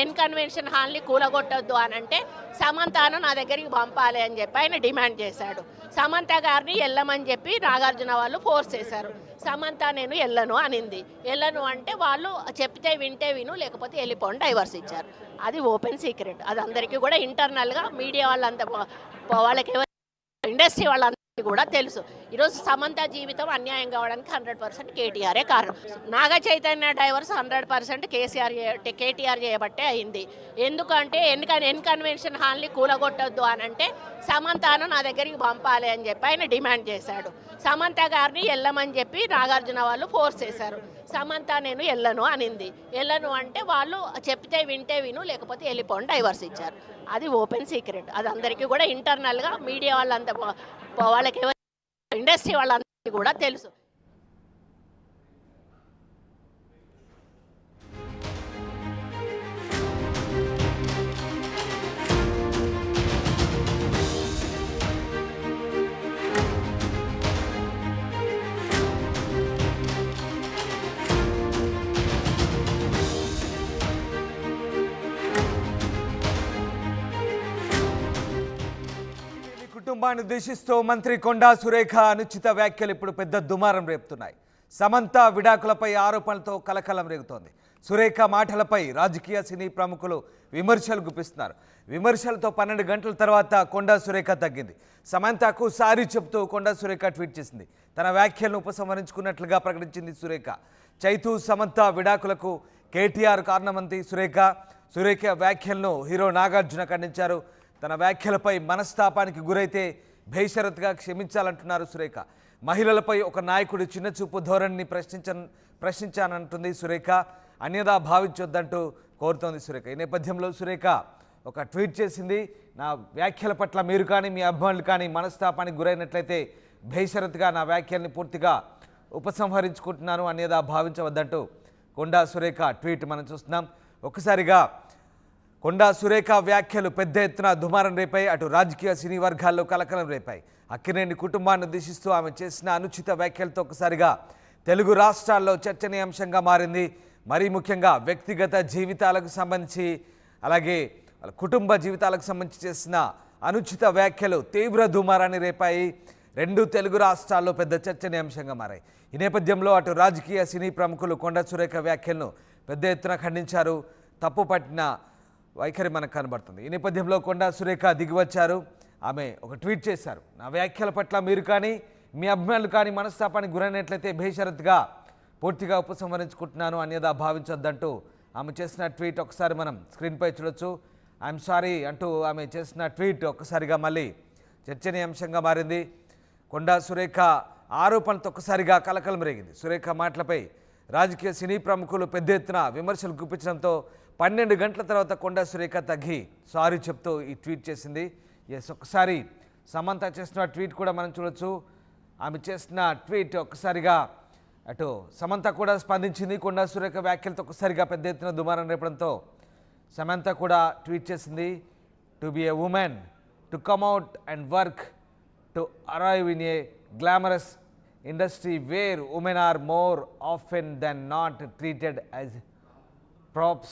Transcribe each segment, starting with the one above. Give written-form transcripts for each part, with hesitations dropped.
ఎన్కన్వెన్షన్ హాల్ని కూలగొట్టొద్దు అని అంటే సమంతను నా దగ్గరికి పంపాలి అని చెప్పి ఆయన డిమాండ్ చేశాడు. సమంత గారిని వెళ్ళమని చెప్పి నాగార్జున వాళ్ళు ఫోర్స్ చేశారు. సమంత నేను వెళ్ళను అనింది. వెళ్ళను అంటే వాళ్ళు చెప్తే వింటే విను, లేకపోతే వెళ్ళిపోండి డైవర్స్ ఇచ్చారు. అది ఓపెన్ సీక్రెట్. అది అందరికీ కూడా ఇంటర్నల్గా మీడియా వాళ్ళంతా వాళ్ళకి ఇండస్ట్రీ వాళ్ళందరికీ కూడా తెలుసు. ఈరోజు సమంత జీవితం అన్యాయం కావడానికి 100% కేటీఆరే కారణం. నాగ చైతన్య డైవర్స్ 100% కేటీఆర్ చేయబట్టే అయింది. ఎందుకంటే ఎన్కన్వెన్షన్ హాల్ని కూలగొట్టొద్దు అని అంటే సమంతను నా దగ్గరికి పంపాలి అని చెప్పి ఆయన డిమాండ్ చేశాడు. సమంత గారిని వెళ్ళమని చెప్పి నాగార్జున వాళ్ళు ఫోర్స్ చేశారు. సమంత నేను వెళ్ళను అనింది. వెళ్ళను అంటే వాళ్ళు చెప్తే వింటే విను, లేకపోతే వెళ్ళిపోండి డైవర్స్ ఇచ్చారు. అది ఓపెన్ సీక్రెట్. అది అందరికీ కూడా ఇంటర్నల్గా మీడియా వాళ్ళంతా వాళ్ళకి ఇండస్ట్రీ వాళ్ళందరికీ కూడా తెలుసు. కుటుంబాన్ని ఉద్దేశిస్తూ మంత్రి కొండా సురేఖ అనుచిత వ్యాఖ్యలు ఇప్పుడు పెద్ద దుమారం రేపుతున్నాయి. సమంత విడాకులపై ఆరోపణలతో కలకలం రేగుతోంది. సురేఖ మాటలపై రాజకీయ సినీ ప్రముఖులు విమర్శలు గుప్పిస్తున్నారు. విమర్శలతో 12 గంటల తర్వాత కొండా సురేఖ తగ్గింది. సమంతకు సారీ చెబుతూ కొండా సురేఖ ట్వీట్ చేసింది. తన వ్యాఖ్యలను ఉపసంహరించుకున్నట్లుగా ప్రకటించింది సురేఖ. చైతూ సమంత విడాకులకు కేటీఆర్ కారణమంది సురేఖ వ్యాఖ్యలను హీరో నాగార్జున ఖండించారు. తన వ్యాఖ్యలపై మనస్తాపానికి గురైతే బేషరతుగా క్షమించాలంటున్నారు సురేఖ. మహిళలపై ఒక నాయకుడి చిన్నచూపు ధోరణిని ప్రశ్నించానంటుంది సురేఖ. అన్యదా భావించొద్దంటూ కోరుతోంది సురేఖ. ఈ నేపథ్యంలో సురేఖ ఒక ట్వీట్ చేసింది. నా వ్యాఖ్యల పట్ల మీరు కానీ మీ అభిమానులు కానీ మనస్తాపానికి గురైనట్లయితే బేషరతుగా నా వ్యాఖ్యల్ని పూర్తిగా ఉపసంహరించుకుంటున్నాను, అన్యదా భావించవద్దంటూ కొండా సురేఖ ట్వీట్ మనం చూస్తున్నాం. ఒక్కసారిగా కొండా సురేఖ వ్యాఖ్యలు పెద్ద ఎత్తున దుమారం రేపాయి. అటు రాజకీయ సినీ వర్గాల్లో కలకలం రేపాయి. అక్కినేని కుటుంబాన్ని ఉద్దేశిస్తూ ఆమె చేసిన అనుచిత వ్యాఖ్యలతో ఒక్కసారిగా తెలుగు రాష్ట్రాల్లో చర్చనీయాంశంగా మారింది. మరీ ముఖ్యంగా వ్యక్తిగత జీవితాలకు సంబంధించి అలాగే కుటుంబ జీవితాలకు సంబంధించి చేసిన అనుచిత వ్యాఖ్యలు తీవ్ర దుమారాన్ని రేపాయి. 2 తెలుగు రాష్ట్రాల్లో పెద్ద చర్చనీయాంశంగా మారాయి. ఈ నేపథ్యంలో అటు రాజకీయ సినీ ప్రముఖులు కొండా సురేఖ వ్యాఖ్యలను పెద్ద ఎత్తున ఖండించారు. తప్పు పట్టిన వైఖరి మనకు కనబడుతుంది. ఈ నేపథ్యంలో కొండా సురేఖ దిగివచ్చారు. ఆమె ఒక ట్వీట్ చేశారు. నా వ్యాఖ్యల పట్ల మీరు కానీ మీ అభిమానులు కానీ మనస్తాపానికి గురైనట్లయితే బేషరతుగా పూర్తిగా ఉపసంహరించుకుంటున్నాను, అన్యదా భావించొద్దంటూ ఆమె చేసిన ట్వీట్ ఒకసారి మనం స్క్రీన్పై చూడొచ్చు. ఐఎమ్ సారీ అంటూ ఆమె చేసిన ట్వీట్ ఒక్కసారిగా మళ్ళీ చర్చనీయాంశంగా మారింది. కొండా సురేఖ ఆరోపణలతో ఒక్కసారిగా కలకలం రేగింది. సురేఖ మాటలపై రాజకీయ సినీ ప్రముఖులు పెద్ద ఎత్తున విమర్శలు గుప్పించడంతో 12 గంటల తర్వాత కొండా సురేఖ తగ్గి సారీ చెప్తూ ఈ ట్వీట్ చేసింది. ఒక్కసారి సమంత చేసిన ట్వీట్ కూడా మనం చూడొచ్చు. ఆమె చేసిన ట్వీట్ ఒక్కసారిగా అటు సమంత కూడా స్పందించింది. కొండా సురేఖ వ్యాఖ్యలతో ఒక్కసారిగా పెద్ద ఎత్తున దుమారం రేపడంతో సమంత కూడా ట్వీట్ చేసింది. To be a women, to come out and work, to arrive in a glamorous industry where women are more often than not treated as props,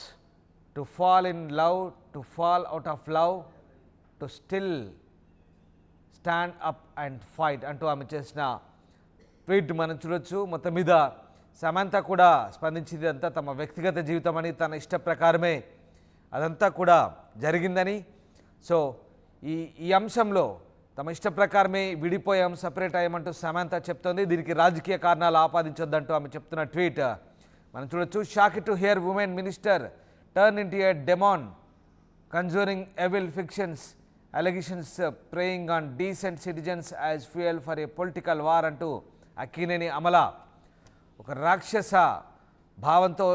to fall in love, to fall out of love, to still stand up and fight అంటూ ఆమె చేసిన tweet మనం చూడొచ్చు. మొత్తం మీద సమంత కూడా స్పందించింది. అంతా తమ వ్యక్తిగత జీవితం అని, తన ఇష్ట ప్రకారమే అదంతా కూడా జరిగిందని. సో ఈ అంశంలో తమ ఇష్ట ప్రకారమే విడిపోయాం, సపరేట్ అయ్యామంటూ సమంత చెప్తోంది. దీనికి రాజకీయ కారణాలు ఆపాదించొద్దంటూ ఆమె చెప్తున్న ట్వీట్ మనం చూడొచ్చు. Shock to hear women minister turn into a demon Conjuring evil fictions, allegations preying on decent citizens as fuel for a political war అంటూ అక్కినేని అమల ఒక రాక్షస భావంతో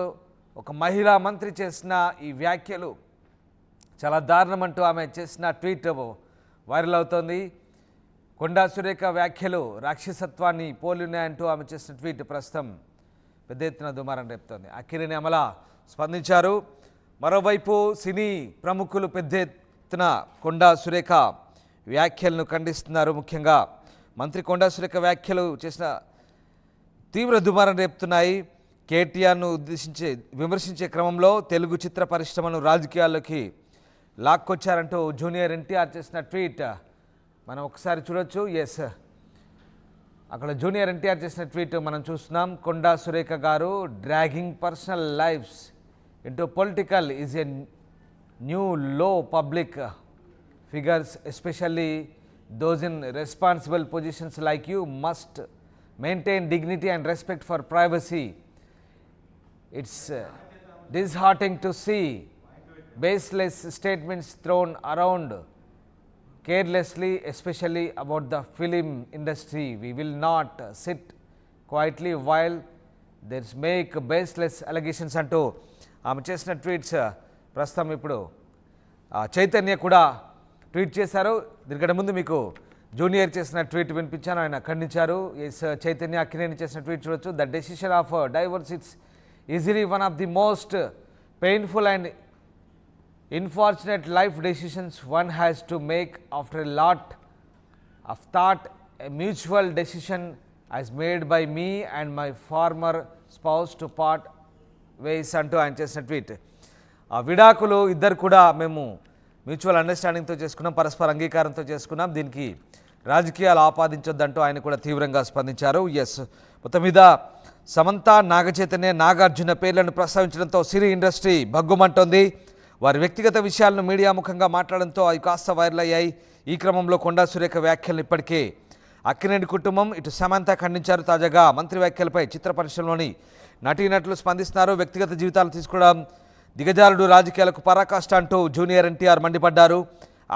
ఒక మహిళా మంత్రి చేసిన ఈ వ్యాఖ్యలు చాలా దారుణమంటూ ఆమె చేసిన ట్వీట్ వైరల్ అవుతోంది. కొండా సురేఖ వ్యాఖ్యలు రాక్షసత్వాన్ని పోలినాయంటూ ఆమె చేసిన ట్వీట్ ప్రస్తుతం పెద్ద ఎత్తున దుమారం రేపుతోంది. అక్కినేని అమల స్పందించారు. మరోవైపు సినీ ప్రముఖులు పెద్ద ఎత్తున కొండా సురేఖ వ్యాఖ్యలను ఖండిస్తున్నారు. ముఖ్యంగా మంత్రి కొండా సురేఖ వ్యాఖ్యలు చేసిన తీవ్ర దుమారం రేపుతున్నాయి. కేటీఆర్ను విమర్శించే క్రమంలో తెలుగు చిత్ర పరిశ్రమను రాజకీయాల్లోకి లాక్కొచ్చారంటూ జూనియర్ ఎన్టీఆర్ చేసిన ట్వీట్ మనం ఒకసారి చూడొచ్చు. ఎస్, అక్కడ జూనియర్ ఎన్టీఆర్ చేసిన ట్వీట్ మనం చూస్తున్నాం. కొండా సురేఖ గారు dragging personal lives into political is a new low public figures especially those in responsible positions like you must maintain dignity and respect for privacy. It's disheartening to see baseless statements thrown around carelessly, especially about the film industry. We will not sit quietly while there's make baseless allegations అంటూ ఆమె చేసిన tweets ప్రస్తుతం ఇప్పుడు చైతన్య కూడా tweet చేశారు. దీనికంటే ముందు మీకు జూనియర్ చేసిన ట్వీట్ వినిపించాను, ఆయన ఖండించారు. ఎస్, చైతన్య అక్కినేని చేసిన ట్వీట్ చూడొచ్చు. The decision of divorce it's easily one of the most painful and unfortunate life decisions one has to make after a lot of thought. A mutual decision as made by me and my former spouse to part ways అంటూ ఆయన చేసిన tweet. ఆ విడాకులు ఇద్దరు కూడా మేము mutual అండర్స్టాండింగ్తో చేసుకున్నాం, పరస్పర అంగీకారంతో చేసుకున్నాం, దీనికి రాజకీయాలు ఆపాదించొద్దంటూ ఆయన కూడా తీవ్రంగా స్పందించారు. ఎస్, మొత్తం మీద సమంత, నాగచైతన్య, నాగార్జున పేర్లను ప్రస్తావించడంతో సినీ ఇండస్ట్రీ భగ్గుమంటోంది. వారి వ్యక్తిగత విషయాలను మీడియా ముఖంగా మాట్లాడడంతో అవి కాస్త వైరల్ అయ్యాయి. ఈ క్రమంలో కొండా సురేఖ వ్యాఖ్యలను ఇప్పటికే అక్కినేని కుటుంబం, ఇటు సమంత ఖండించారు. తాజాగా మంత్రి వ్యాఖ్యలపై చిత్ర పరిశ్రమలోని నటీనటులు స్పందిస్తున్నారు. వ్యక్తిగత జీవితాలు తీసుకోవడం దిగజారుడు, రాజకీయాలకు పరాకాష్ట అంటూ జూనియర్ ఎన్టీఆర్ మండిపడ్డారు.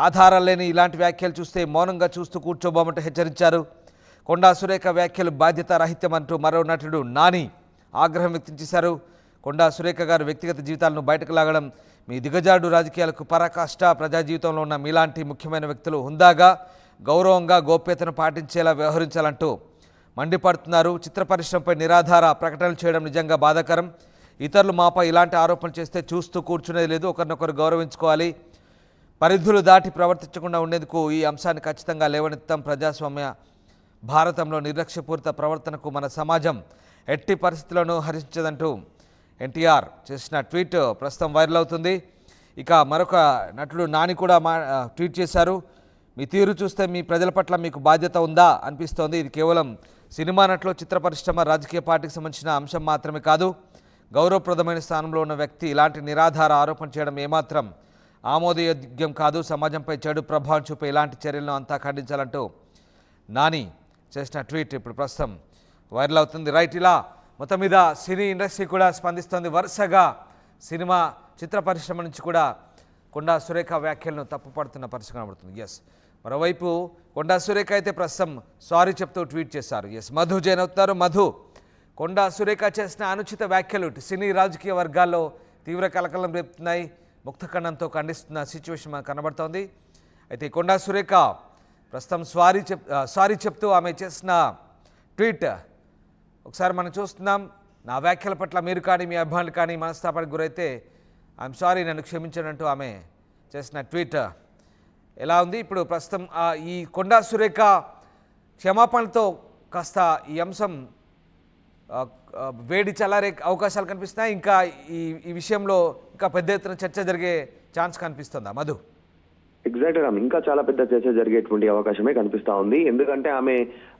ఆధారాలు లేని ఇలాంటి వ్యాఖ్యలు చూస్తే మౌనంగా చూస్తూ కూర్చోబోమంటూ హెచ్చరించారు. కొండా సురేఖ వ్యాఖ్యలు బాధ్యత రహిత్యం అంటూ మరో నటుడు నాని ఆగ్రహం వ్యక్తం చేశారు. కొండా సురేఖ గారు వ్యక్తిగత జీవితాలను బయటకు లాగడం మీ దిగజారుడు రాజకీయాలకు పరాకాష్ట. ప్రజా జీవితంలో ఉన్న మీలాంటి ముఖ్యమైన వ్యక్తులు హుందాగా, గౌరవంగా, గోప్యతను పాటించేలా వ్యవహరించాలంటూ మండిపడుతున్నారు. చిత్ర పరిశ్రమపై నిరాధార ప్రకటనలు చేయడం నిజంగా బాధాకరం. ఇతరులు మాపై ఇలాంటి ఆరోపణలు చేస్తే చూస్తూ కూర్చునేది లేదు. ఒకరినొకరు గౌరవించుకోవాలి. పరిధులు దాటి ప్రవర్తించకుండా ఉండేందుకు ఈ అంశాన్ని ఖచ్చితంగా లేవనెత్తాం. ప్రజాస్వామ్య భారతంలో నిర్లక్ష్యపూరిత ప్రవర్తనకు మన సమాజం ఎట్టి పరిస్థితులను హరించదంటూ ఎన్టీఆర్ చేసిన ట్వీట్ ప్రస్తుతం వైరల్ అవుతుంది. ఇక మరొక నటుడు నాని కూడా ట్వీట్ చేశారు. మీ తీరు చూస్తే మీ ప్రజల పట్ల మీకు బాధ్యత ఉందా అనిపిస్తోంది. ఇది కేవలం సినిమా నటులు, చిత్ర పరిశ్రమ, రాజకీయ పార్టీకి సంబంధించిన అంశం మాత్రమే కాదు. గౌరవప్రదమైన స్థానంలో ఉన్న వ్యక్తి ఇలాంటి నిరాధార ఆరోపణ చేయడం ఏమాత్రం ఆమోదయోగ్యం కాదు. సమాజంపై చెడు ప్రభావం చూపే ఇలాంటి చర్యలను అంతా ఖండించాలంటూ నాని చేసిన ట్వీట్ ఇప్పుడు ప్రస్తుతం వైరల్ అవుతుంది. రైట్, ఇలా మొత్తం మీద సినీ ఇండస్ట్రీ కూడా స్పందిస్తోంది. వరుసగా సినిమా, చిత్ర పరిశ్రమ నుంచి కూడా కొండా సురేఖ వ్యాఖ్యలను తప్పుపడుతున్న పరిస్థితి కనబడుతుంది. ఎస్, మరోవైపు కొండా సురేఖ అయితే ప్రస్తుతం సారీ చెప్తూ ట్వీట్ చేశారు. ఎస్, మధు జైన్ అవుతున్నారు. మధు, కొండా సురేఖ చేసిన అనుచిత వ్యాఖ్యలు సినీ రాజకీయ వర్గాల్లో తీవ్ర కలకలం రేపుతున్నాయి. ముక్తఖండంతో ఖండిస్తున్న సిచ్యువేషన్ మనకు కనబడుతోంది. అయితే కొండా సురేఖ ప్రస్తుతం సారీ చెప్తూ ఆమె చేసిన ట్వీట్ ఒకసారి మనం చూస్తున్నాం. నా వ్యాఖ్యల పట్ల మీరు కానీ మీ అభిమానులు కానీ మనస్తాపానికి గురైతే ఐఎమ్ సారీ, నన్ను క్షమించనంటూ ఆమె చేసిన ట్వీట్ ఎలా ఉంది. ఇప్పుడు ప్రస్తుతం ఈ కొండా సురేఖ క్షమాపణలతో కాస్త ఈ అంశం వేడి చల్లారే అవకాశాలు కనిపిస్తున్నాయి. ఇంకా ఈ విషయంలో ఇంకా పెద్ద ఎత్తున చర్చ జరిగే ఛాన్స్ కనిపిస్తుందా మధు? ఎగ్జాక్ట్ గా ఇంకా చాలా పెద్ద చర్చ జరిగేటువంటి అవకాశమే కనిపిస్తా ఉంది. ఎందుకంటే ఆమె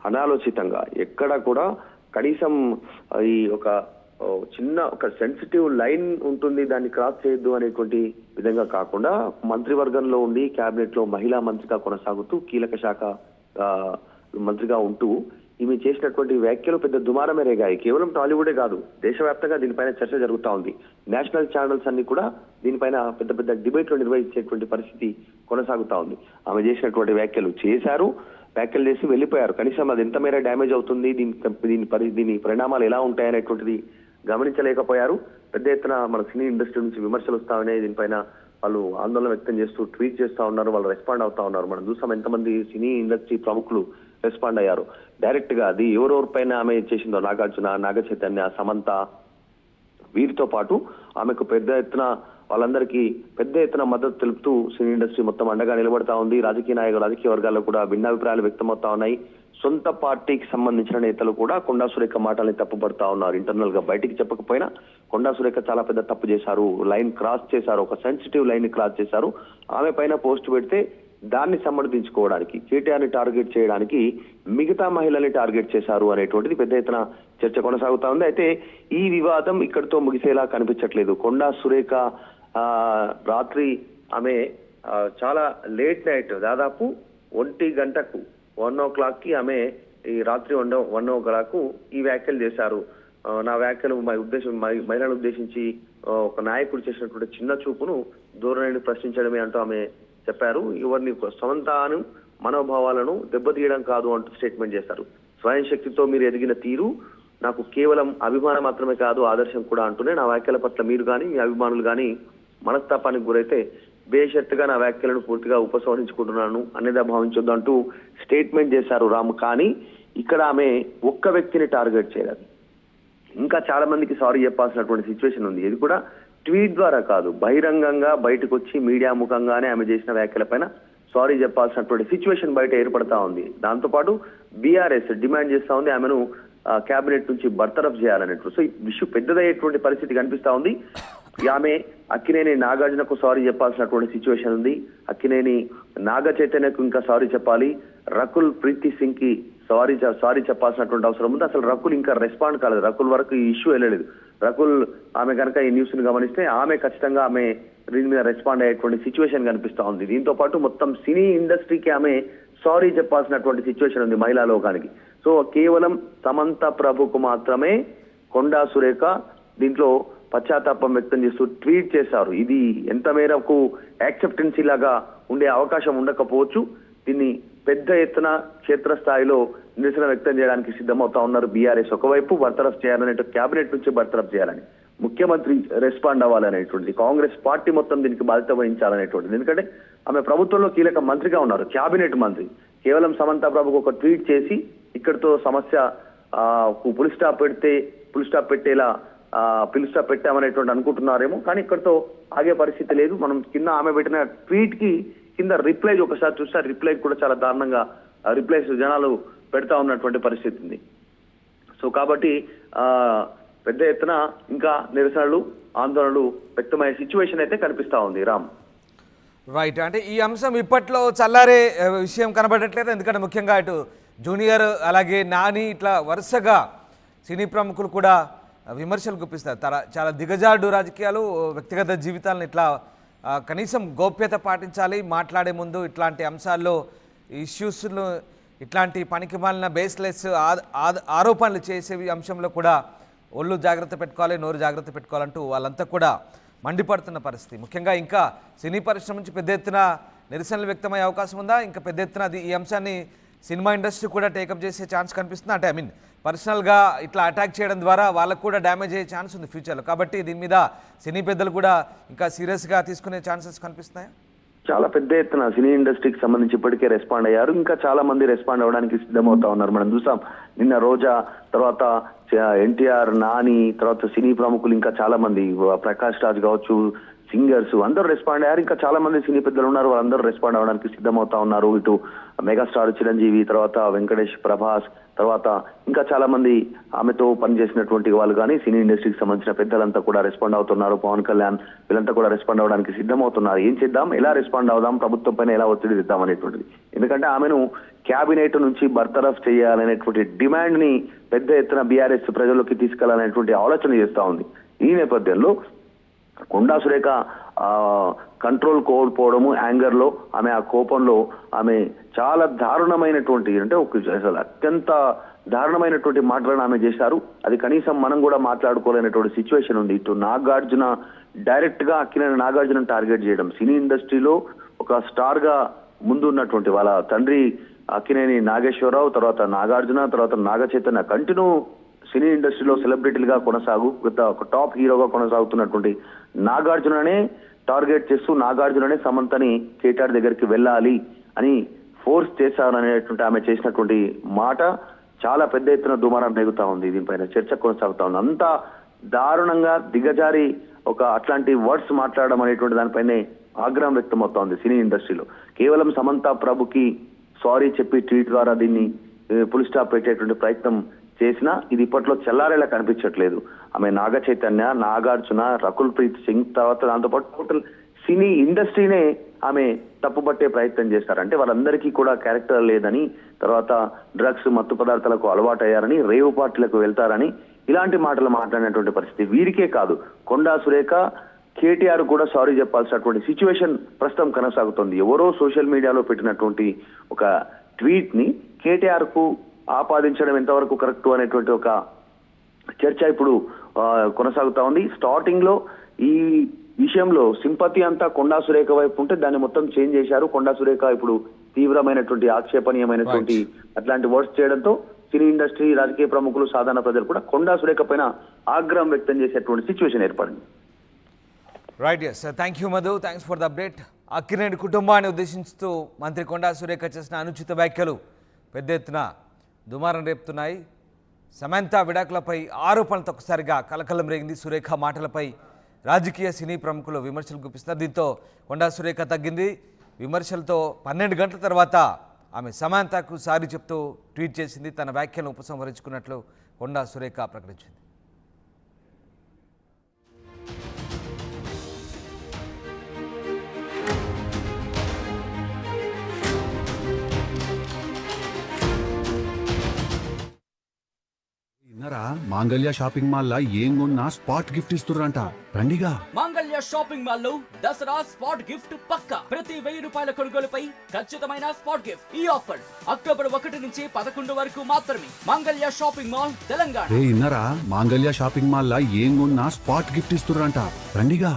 అనాలోచితంగా ఎక్కడ కూడా కనీసం ఈ ఒక చిన్న ఒక సెన్సిటివ్ లైన్ ఉంటుంది, దాన్ని క్రాస్ చేయొద్దు అనేటువంటి విధంగా కాకుండా మంత్రివర్గంలో ఉండి క్యాబినెట్ లో మహిళా మంత్రిగా కొనసాగుతూ కీలక శాఖ మంత్రిగా ఉంటూ ఈమె చేసినటువంటి వ్యాఖ్యలు పెద్ద దుమారమే రేగాయి. కేవలం టాలీవుడే కాదు, దేశవ్యాప్తంగా దీనిపైన చర్చ జరుగుతా ఉంది. నేషనల్ ఛానల్స్ అన్ని కూడా దీనిపైన పెద్ద పెద్ద డిబేట్లు నిర్వహించేటువంటి పరిస్థితి కొనసాగుతా ఉంది. ఆమె చేసినటువంటి వ్యాఖ్యలు చేసి వెళ్ళిపోయారు. కనీసం అది ఎంత మేర డ్యామేజ్ అవుతుంది, దీని పరిణామాలు ఎలా ఉంటాయనేటువంటిది గమనించలేకపోయారు. పెద్ద ఎత్తున మన సినీ ఇండస్ట్రీ నుంచి విమర్శలు వస్తామనే దీనిపైన వాళ్ళు ఆందోళన వ్యక్తం చేస్తూ ట్వీట్ చేస్తా ఉన్నారు, వాళ్ళు రెస్పాండ్ అవుతా ఉన్నారు. మనం చూసాం ఎంతమంది సినీ ఇండస్ట్రీ ప్రముఖులు రెస్పాండ్ అయ్యారు డైరెక్ట్ గా. అది ఎవరెవరిపైన ఆమె చేసిందో, నాగార్జున, నాగచైతన్య, సమంత, వీరితో పాటు ఆమెకు పెద్ద ఎత్తున వాళ్ళందరికీ పెద్ద ఎత్తున మద్దతు తెలుపుతూ సినీ ఇండస్ట్రీ మొత్తం అండగా నిలబడతా ఉంది. రాజకీయ నాయకులు, రాజకీయ వర్గాల్లో కూడా భిన్నాభిప్రాయాలు వ్యక్తమవుతా ఉన్నాయి. సొంత పార్టీకి సంబంధించిన నేతలు కూడా కొండా సురేఖ మాటల్ని తప్పుపడతా ఉన్నారు. ఇంటర్నల్ గా బయటికి చెప్పకపోయినా కొండా సురేఖ చాలా పెద్ద తప్పు చేశారు, లైన్ క్రాస్ చేశారు, ఒక సెన్సిటివ్ లైన్ ని క్రాస్ చేశారు. ఆమె పైన పోస్ట్ పెడితే దాన్ని సమర్థించుకోవడానికి, కేటీఆర్ ని టార్గెట్ చేయడానికి మిగతా మహిళల్ని టార్గెట్ చేశారు అనేటువంటిది పెద్ద ఎత్తున చర్చ కొనసాగుతా ఉంది. అయితే ఈ వివాదం ఇక్కడితో ముగిసేలా కనిపించట్లేదు. కొండా సురేఖ రాత్రి ఆమె చాలా లేట్ నైట్, దాదాపు 1 గంటకు 1 o'clock కి ఆమె ఈ రాత్రి 1 o'clock ఈ వ్యాఖ్యలు చేశారు. నా వ్యాఖ్యలు మహిళలను ఉద్దేశించి ఒక నాయకుడు చేసినటువంటి చిన్న చూపును, ధోరణిని ప్రశ్నించడమే అంటూ ఆమె చెప్పారు. ఎవరిని సమంతాను మనోభావాలను దెబ్బతీయడం కాదు అంటూ స్టేట్మెంట్ చేశారు. స్వయం శక్తితో మీరు ఎదిగిన తీరు నాకు కేవలం అభిమానం మాత్రమే కాదు, ఆదర్శం కూడా అంటూనే నా వ్యాఖ్యల పట్ల మీరు కానీ మీ అభిమానులు కానీ మనస్తాపానికి గురైతే బేషరతుగా నా వ్యాఖ్యలను పూర్తిగా ఉపసంహరించుకుంటున్నాను అనేది భావించొద్దు అంటూ స్టేట్మెంట్ చేశారు రామ్. కానీ ఇక్కడ ఆమె ఒక్క వ్యక్తిని టార్గెట్ చేయలేదు, ఇంకా చాలా మందికి సారీ చెప్పాల్సినటువంటి సిచ్యువేషన్ ఉంది. ఇది కూడా ట్వీట్ ద్వారా కాదు, బహిరంగంగా బయటకు వచ్చి మీడియా ముఖంగానే ఆమె చేసిన వ్యాఖ్యలపైన సారీ చెప్పాల్సినటువంటి సిచ్యువేషన్ బయట ఏర్పడతా ఉంది. దాంతో పాటు బీఆర్ఎస్ డిమాండ్ చేస్తా ఉంది ఆమెను కేబినెట్ నుంచి బర్తరఫ్ చేయాలన్నట్టు. సో ఈ ఇష్యూ పెద్దదయ్యేటువంటి పరిస్థితి కనిపిస్తా ఉంది. ఆమె అక్కినేని నాగార్జునకు సారీ చెప్పాల్సినటువంటి సిచ్యువేషన్ ఉంది. అక్కినేని నాగ చైతన్యకు ఇంకా సారీ చెప్పాలి. రకుల్ ప్రీతి సింగ్ కి సారీ చెప్పాల్సినటువంటి అవసరం ఉంది. అసలు రకుల్ ఇంకా రెస్పాండ్ కాలేదు, రకుల్ వరకు ఈ ఇష్యూ వెళ్ళలేదు. రకుల్ ఆమె కనుక ఈ న్యూస్ ని గమనిస్తే ఆమె ఖచ్చితంగా ఆమె దీని మీద రెస్పాండ్ అయ్యేటువంటి సిచ్యువేషన్ కనిపిస్తా ఉంది. దీంతో పాటు మొత్తం సినీ ఇండస్ట్రీకి ఆమె సారీ చెప్పాల్సినటువంటి సిచ్యువేషన్ ఉంది మహిళా లోకానికి. సో కేవలం సమంత ప్రభుకు మాత్రమే కొండా సురేఖ దీంట్లో పశ్చాత్తాపం వ్యక్తం చేస్తూ ట్వీట్ చేశారు. ఇది ఎంత మేరకు యాక్సెప్టెన్సీ లాగా ఉండే అవకాశం ఉండకపోవచ్చు. దీన్ని పెద్ద ఎత్తున క్షేత్రస్థాయిలో నిరసన వ్యక్తం చేయడానికి సిద్ధమవుతా ఉన్నారు బీఆర్ఎస్. ఒకవైపు బర్తరఫ్ చేయాలని, కేబినెట్ నుంచి బర్తరఫ్ చేయాలని, ముఖ్యమంత్రి రెస్పాండ్ అవ్వాలనేటువంటిది, కాంగ్రెస్ పార్టీ మొత్తం దీనికి బాధ్యత వహించాలనేటువంటిది. ఎందుకంటే ఆమె ప్రభుత్వంలో కీలక మంత్రిగా ఉన్నారు, క్యాబినెట్ మంత్రి. కేవలం సమంత ప్రభుకు ఒక ట్వీట్ చేసి ఇక్కడితో సమస్య ఫుల్ స్టాప్ పెట్టేలా ఫుల్ స్టాప్ పెట్టామనేటువంటి అనుకుంటున్నారేమో, కానీ ఇక్కడితో ఆగే పరిస్థితి లేదు. మనం కింద ఆమె పెట్టిన ట్వీట్ కి కింద రిప్లై ఒకసారి చూస్తే రిప్లై కూడా చాలా దారుణంగా రిప్లైస్ జనాలు పెడతా ఉన్నటువంటి పరిస్థితి ఉంది. సో కాబట్టి పెద్ద ఎత్తున ఇంకా నిరసనలు, ఆందోళనలు వ్యక్తమయ్యే సిచ్యువేషన్ అయితే కనిపిస్తా ఉంది రామ్. రైట్, అంటే ఈ అంశం ఇప్పట్లో చల్లారే విషయం కనబడట్లేదు. ఎందుకంటే ముఖ్యంగా ఇటు జూనియర్ అలాగే నాని ఇట్లా వరుసగా సినీ ప్రముఖులు కూడా విమర్శలు గుప్పిస్తారు. చాలా దిగజారుడు రాజకీయాలు, వ్యక్తిగత జీవితాలను ఇట్లా కనీసం గోప్యత పాటించాలి. మాట్లాడే ముందు ఇట్లాంటి అంశాల్లో ఇష్యూస్ను, ఇట్లాంటి పనికి మాలిన బేస్లెస్ ఆరోపణలు చేసే అంశంలో కూడా ఒళ్ళు జాగ్రత్త పెట్టుకోవాలి, నోరు జాగ్రత్త పెట్టుకోవాలంటూ వాళ్ళంతా కూడా మండిపడుతున్న పరిస్థితి. ముఖ్యంగా ఇంకా సినీ పరిశ్రమ నుంచి పెద్ద ఎత్తున నిరసనలు వ్యక్తమయ్యే అవకాశం ఉందా? ఇంకా పెద్ద ఎత్తున ఈ అంశాన్ని సినిమా ఇండస్ట్రీ కూడా టేకప్ చేసే ఛాన్స్ కనిపిస్తుంది. అంటే పర్సనల్గా ఇట్లా అటాక్ చేయడం ద్వారా వాళ్ళకు కూడా డ్యామేజ్ అయ్యే ఛాన్స్ ఉంది ఫ్యూచర్లో. కాబట్టి దీని మీద సినీ పెద్దలు కూడా ఇంకా సీరియస్గా తీసుకునే ఛాన్సెస్ కనిపిస్తున్నాయా? చాలా పెద్ద ఎత్తున సినీ ఇండస్ట్రీకి సంబంధించి ఇప్పటికే రెస్పాండ్ అయ్యారు. ఇంకా చాలా మంది రెస్పాండ్ అవ్వడానికి సిద్ధమవుతా ఉన్నారు. మనం చూసాం నిన్న రోజా, తర్వాత ఎన్టీఆర్, నాని, తర్వాత సినీ ప్రముఖులు ఇంకా చాలా మంది, ప్రకాష్ రాజ్ కావచ్చు, సింగర్స్ అందరూ రెస్పాండ్ అయ్యారు. ఇంకా చాలా మంది సినీ పెద్దలు ఉన్నారు, వాళ్ళందరూ రెస్పాండ్ అవ్వడానికి సిద్ధమవుతా ఉన్నారు. ఇటు మెగాస్టార్ చిరంజీవి, తర్వాత వెంకటేష్, ప్రభాస్, తర్వాత ఇంకా చాలా మంది ఆమెతో పనిచేసినటువంటి వాళ్ళు కానీ సినీ ఇండస్ట్రీకి సంబంధించిన పెద్దలంతా కూడా రెస్పాండ్ అవుతున్నారు. పవన్ కళ్యాణ్ వీళ్ళంతా కూడా రెస్పాండ్ అవ్వడానికి సిద్ధమవుతున్నారు. ఏం చేద్దాం, ఎలా రెస్పాండ్ అవుదాం, ప్రభుత్వం పైన ఎలా ఒత్తిడి తెద్దాం అనేటువంటిది. ఎందుకంటే ఆమెను క్యాబినెట్ నుంచి బర్తరఫ్ చేయాలనేటువంటి డిమాండ్ ని పెద్ద ఎత్తున బీఆర్ఎస్ ప్రజల్లోకి తీసుకెళ్లాలనేటువంటి ఆలోచన చేస్తా ఉంది. ఈ నేపథ్యంలో కొండా సురేఖ కంట్రోల్ కోల్పోవడము, యాంగర్ లో ఆమె ఆ కోపంలో ఆమె చాలా దారుణమైనటువంటి, అంటే అసలు అత్యంత దారుణమైనటువంటి మాటలను ఆమె చేశారు. అది కనీసం మనం కూడా మాట్లాడుకోలేనటువంటి సిచ్యువేషన్ ఉంది. ఇటు నాగార్జున డైరెక్ట్ గా అక్కినేని నాగార్జున టార్గెట్ చేయడం, సినీ ఇండస్ట్రీలో ఒక స్టార్ గా ముందు ఉన్నటువంటి వాళ్ళ తండ్రి అక్కినేని నాగేశ్వరరావు, తర్వాత నాగార్జున, తర్వాత నాగ చైతన్య కంటిన్యూ సినీ ఇండస్ట్రీలో సెలబ్రిటీలుగా ఒక టాప్ హీరోగా కొనసాగుతున్నటువంటి నాగార్జుననే టార్గెట్ చేస్తూ నాగార్జుననే సమంతని కేటీఆర్ దగ్గరికి వెళ్ళాలి అని ఫోర్స్ చేశారనేటువంటి ఆమె చేసినటువంటి మాట చాలా పెద్ద ఎత్తున దుమారం రేగుతా ఉంది. దీనిపైన చర్చ కొనసాగుతా ఉంది. అంత దారుణంగా దిగజారి ఒక అట్లాంటి వర్డ్స్ మాట్లాడడం అనేటువంటి దానిపైనే ఆగ్రహం వ్యక్తం అవుతోంది సినీ ఇండస్ట్రీలో. కేవలం సమంత ప్రభుకి సారీ చెప్పి ట్వీట్ ద్వారా దీన్ని ఫుల్ స్టాప్ పెట్టేటువంటి ప్రయత్నం చేసినా ఇది ఇప్పట్లో చెల్లారేలా కనిపించట్లేదు. ఆమె నాగ చైతన్య, నాగార్జున, రకుల్ ప్రీత్ సింగ్, తర్వాత దాంతోపాటు టోటల్ సినీ ఇండస్ట్రీనే ఆమె తప్పుపట్టే ప్రయత్నం చేస్తారు. అంటే వాళ్ళందరికీ కూడా క్యారెక్టర్ లేదని, తర్వాత డ్రగ్స్ మత్తు పదార్థాలకు అలవాటయ్యారని, రేవు పార్టీలకు వెళ్తారని ఇలాంటి మాటలు మాట్లాడినటువంటి పరిస్థితి. వీరికే కాదు, కొండా సురేఖ, కేటీఆర్ కూడా సారీ చెప్పాల్సినటువంటి సిచ్యువేషన్ ప్రస్తుతం కొనసాగుతుంది. ఎవరో సోషల్ మీడియాలో పెట్టినటువంటి ఒక ట్వీట్ ని కేటీఆర్ కు ఆపాదించడం ఎంతవరకు కరెక్ట్ అనేటువంటి ఒక చర్చ ఇప్పుడు కొనసాగుతా ఉంది. స్టార్టింగ్ లో ఈ విషయంలో సింపతి అంతా కొండా సురేఖ వైపు ఉంటే దాన్ని మొత్తం చేంజ్ చేశారు. కొండా సురేఖ ఇప్పుడు తీవ్రమైనటువంటి ఆక్షేపణీయమైనటువంటి అట్లాంటి వర్డ్స్ చేయడంతో సినీ ఇండస్ట్రీ, రాజకీయ ప్రముఖులు, సాధారణ ప్రజలు కూడా కొండా సురేఖ పైన ఆగ్రహం వ్యక్తం చేసేటువంటి సిచ్యువేషన్ ఏర్పడింది. Right, yes, thank you Madhu, thanks for the update. Akkineni కుటుంబాన్ని ఉద్దేశిస్తూ మంత్రి కొండా సురేఖ చేసిన అనుచిత వ్యాఖ్యలు పెద్ద ఎత్తున దుమారం రేపుతున్నాయి. సమంత విడాకులపై ఆరోపణలతో ఒకసారిగా కలకలం రేగింది. సురేఖ మాటలపై రాజకీయ సినీ ప్రముఖులు విమర్శలు గుప్పిస్తున్నారు. దీంతో కొండా సురేఖ తగ్గింది. విమర్శలతో 12 గంటల తర్వాత ఆమె సమంతకు సారీ చెప్తూ ట్వీట్ చేసింది. తన వ్యాఖ్యలను ఉపసంహరించుకున్నట్లు కొండా సురేఖ ప్రకటించింది. విన్నారా, మాంగళ్య షాపింగ్ మాల్ లా ఏం కొన్నా స్పాట్ గిఫ్ట్ ఇస్తుర్రంట. రండిగా. మాంగళ్య షాపింగ్ మాల్ లో దసరా స్పాట్ గిఫ్ట్ పక్కా. ప్రతి 1000 రూపాయల కొనుగోలుపై ఖచ్చితమైన స్పాట్ గిఫ్ట్. ఈ ఆఫర్ అక్టోబర్ 1 నుంచి 11 వరకు మాత్రమే. మాంగళ్య షాపింగ్ మాల్, తెలంగాణ. విన్నారా, మాంగళ్య షాపింగ్ మాల్ లా ఏం కొన్నా స్పాట్ గిఫ్ట్ ఇస్తుర్రంట. రండిగా.